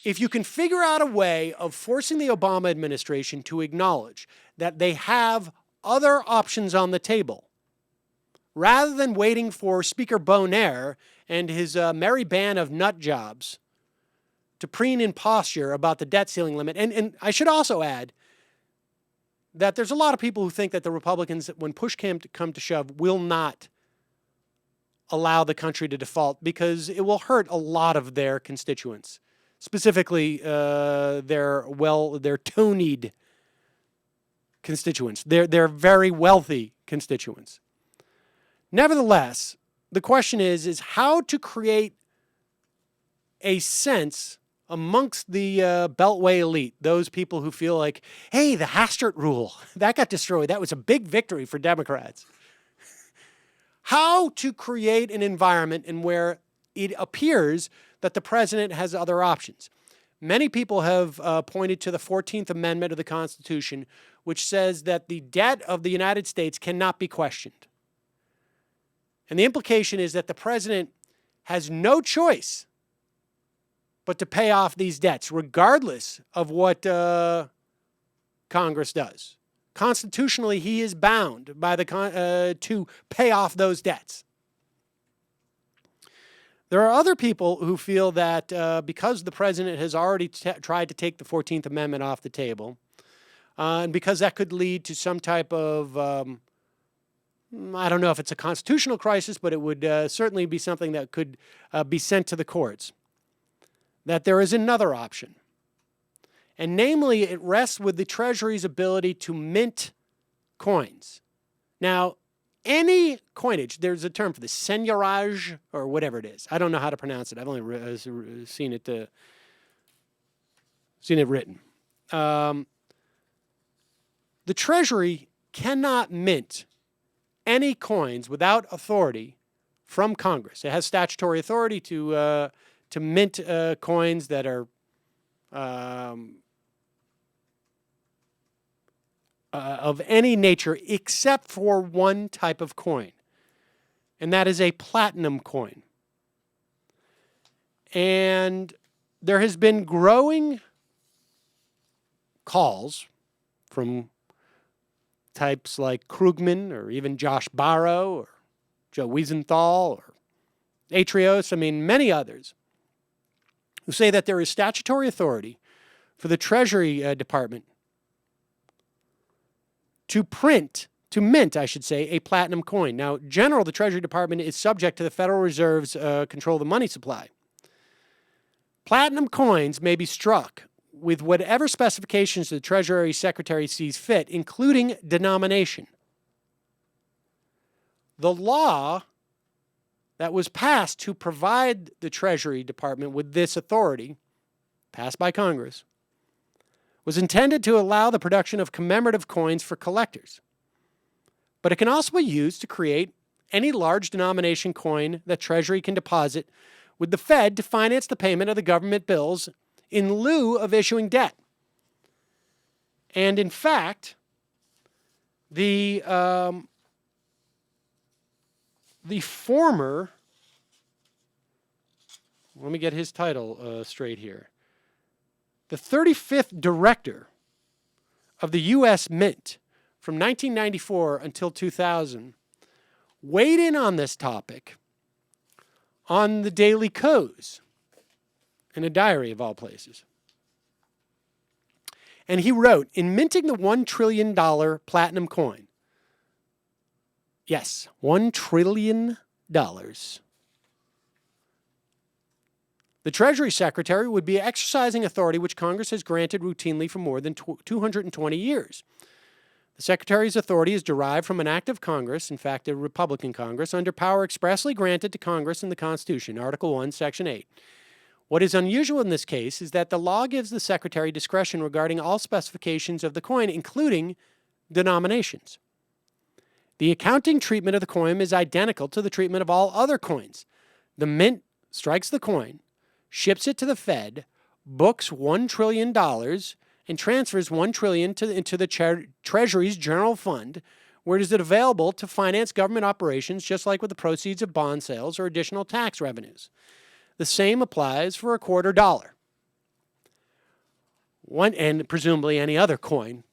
if you can figure out a way of forcing the Obama administration to acknowledge that they have other options on the table, rather than waiting for Speaker Bonaire and his merry band of nut jobs to preen in posture about the debt ceiling limit. And I should also add that there's a lot of people who think that the Republicans, when push come to shove, will not allow the country to default because it will hurt a lot of their constituents, specifically their tonied constituents, their very wealthy constituents. Nevertheless, the question is how to create a sense amongst the Beltway elite, those people who feel like, hey, the Hastert rule, that got destroyed. That was a big victory for Democrats. How to create an environment in where it appears that the president has other options. Many people have pointed to the 14th Amendment of the Constitution, which says that the debt of the United States cannot be questioned. And the implication is that the president has no choice but to pay off these debts, regardless of what Congress does. Constitutionally, he is bound by to pay off those debts. There are other people who feel that because the president has already tried to take the 14th Amendment off the table, and because that could lead to some type of, I don't know if it's a constitutional crisis, but it would certainly be something that could be sent to the courts, that there is another option. And namely, it rests with the Treasury's ability to mint coins. Now, any coinage, there's a term for this, seigneurage or whatever it is. I don't know how to pronounce it. I've only seen it written. The Treasury cannot mint any coins without authority from Congress. It has statutory authority to mint coins that are of any nature except for one type of coin, and that is a platinum coin. And there has been growing calls from types like Krugman or even Josh Barro or Joe Wiesenthal or Atrios, many others, who say that there is statutory authority for the Treasury Department to mint, a platinum coin. Now, the Treasury Department is subject to the Federal Reserve's control of the money supply. Platinum coins may be struck with whatever specifications the Treasury Secretary sees fit, including denomination. The law that was passed to provide the Treasury Department with this authority, passed by Congress, was intended to allow the production of commemorative coins for collectors. But it can also be used to create any large denomination coin that Treasury can deposit with the Fed to finance the payment of the government bills in lieu of issuing debt. And in fact, the former, let me get his title straight here. The 35th director of the U.S. Mint from 1994 until 2000 weighed in on this topic on the Daily Kos in a diary of all places. And he wrote, in minting the $1 trillion platinum coin, yes, $1 trillion, the Treasury Secretary would be exercising authority which Congress has granted routinely for more than 220 years. The Secretary's authority is derived from an act of Congress, in fact, a Republican Congress, under power expressly granted to Congress in the Constitution, Article 1, Section 8. What is unusual in this case is that the law gives the Secretary discretion regarding all specifications of the coin, including denominations. The accounting treatment of the coin is identical to the treatment of all other coins. The Mint strikes the coin, ships it to the Fed, books $1 trillion, and transfers $1 trillion into the Treasury's general fund, where it is available to finance government operations, just like with the proceeds of bond sales or additional tax revenues. The same applies for $0.25. and presumably any other coin.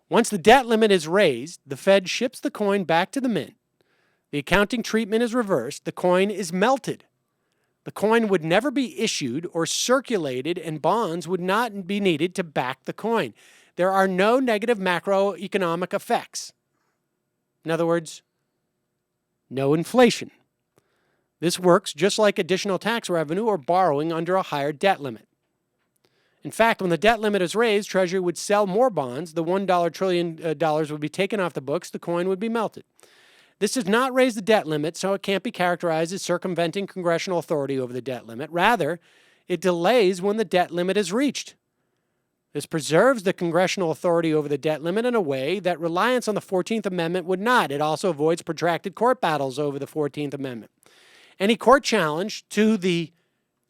Once the debt limit is raised, the Fed ships the coin back to the mint. The accounting treatment is reversed. The coin is melted. The coin would never be issued or circulated, and bonds would not be needed to back the coin. There are no negative macroeconomic effects. In other words, no inflation. This works just like additional tax revenue or borrowing under a higher debt limit. In fact, when the debt limit is raised, Treasury would sell more bonds. The $1 trillion would be taken off the books. The coin would be melted. This does not raise the debt limit, so it can't be characterized as circumventing congressional authority over the debt limit. Rather, it delays when the debt limit is reached. This preserves the congressional authority over the debt limit in a way that reliance on the 14th Amendment would not. It also avoids protracted court battles over the 14th Amendment. Any court challenge to the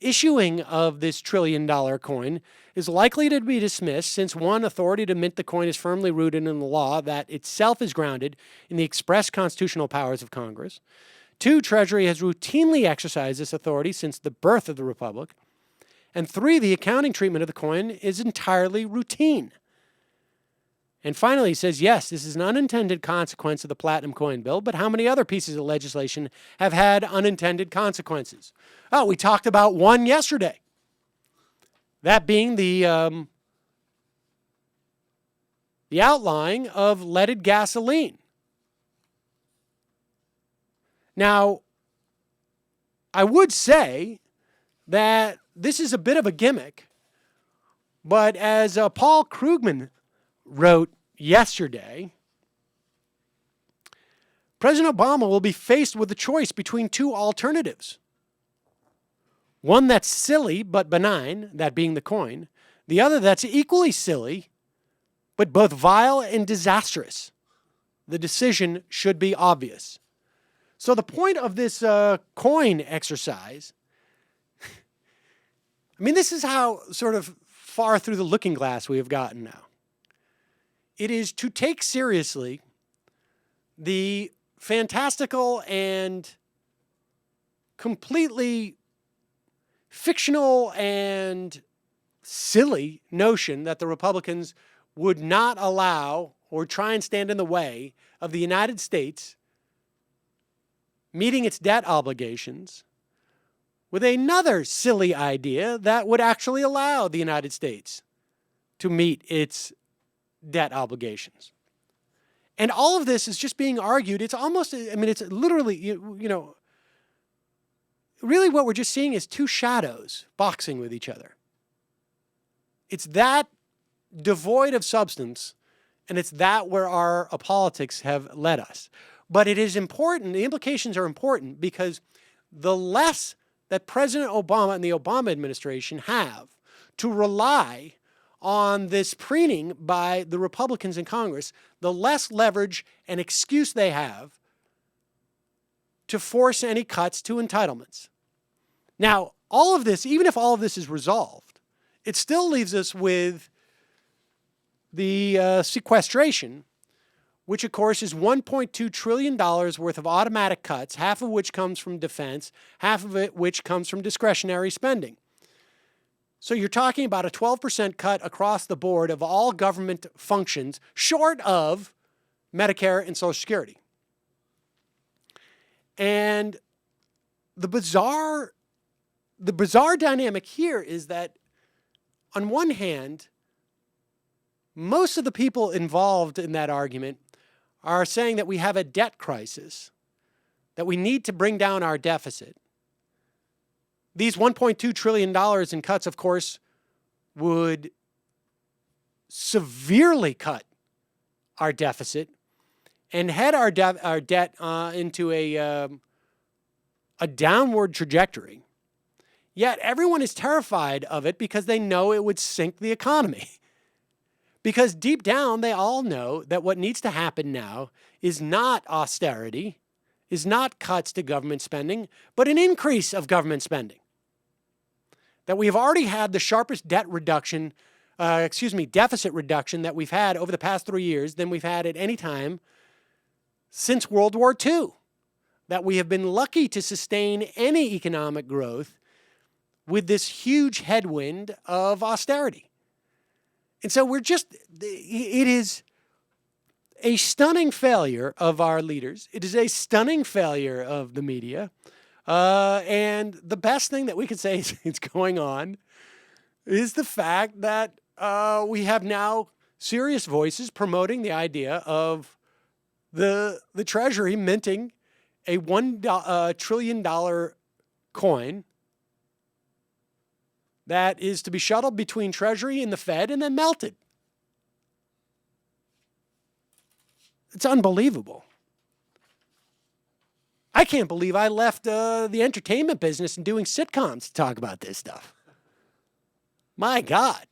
issuing of this trillion-dollar coin is likely to be dismissed since, one, authority to mint the coin is firmly rooted in the law that itself is grounded in the express constitutional powers of Congress. Two, Treasury has routinely exercised this authority since the birth of the Republic. And three, the accounting treatment of the coin is entirely routine. And finally, he says, yes, this is an unintended consequence of the Platinum Coin Bill, but how many other pieces of legislation have had unintended consequences? Oh, we talked about one yesterday. That being the outlawing of leaded gasoline. Now, I would say that this is a bit of a gimmick, but as Paul Krugman wrote yesterday, President Obama will be faced with a choice between two alternatives. One that's silly but benign, that being the coin. The other that's equally silly, but both vile and disastrous. The decision should be obvious. So the point of this coin exercise, I mean, this is how sort of far through the looking glass we have gotten now. It is to take seriously the fantastical and completely fictional and silly notion that the Republicans would not allow or try and stand in the way of the United States meeting its debt obligations with another silly idea that would actually allow the United States to meet its debt obligations. And all of this is just being argued. It's almost, I mean, it's literally, you know, really what we're just seeing is two shadows boxing with each other. It's that devoid of substance, and it's that where our politics have led us. But it is important, the implications are important, because the less that President Obama and the Obama administration have to rely on this preening by the Republicans in Congress, the less leverage and excuse they have to force any cuts to entitlements. Now, all of this, even if all of this is resolved, it still leaves us with the sequestration, which, of course, is $1.2 trillion worth of automatic cuts, half of which comes from defense, half of it which comes from discretionary spending. So you're talking about a 12% cut across the board of all government functions, short of Medicare and Social Security. And the bizarre dynamic here is that, on one hand, most of the people involved in that argument are saying that we have a debt crisis, that we need to bring down our deficit. These $1.2 trillion in cuts, of course, would severely cut our deficit and head our debt into a downward trajectory. Yet everyone is terrified of it because they know it would sink the economy. Because deep down, they all know that what needs to happen now is not austerity, is not cuts to government spending, but an increase of government spending. That we have already had the sharpest deficit reduction that we've had over the past 3 years than we've had at any time since World War II. That we have been lucky to sustain any economic growth with this huge headwind of austerity. And so it is a stunning failure of our leaders. It is a stunning failure of the media. And the best thing that we could say is going on is the fact that we have now serious voices promoting the idea of the Treasury minting a $1 trillion coin that is to be shuttled between Treasury and the Fed and then melted. It's unbelievable. I can't believe I left the entertainment business and doing sitcoms to talk about this stuff. My God.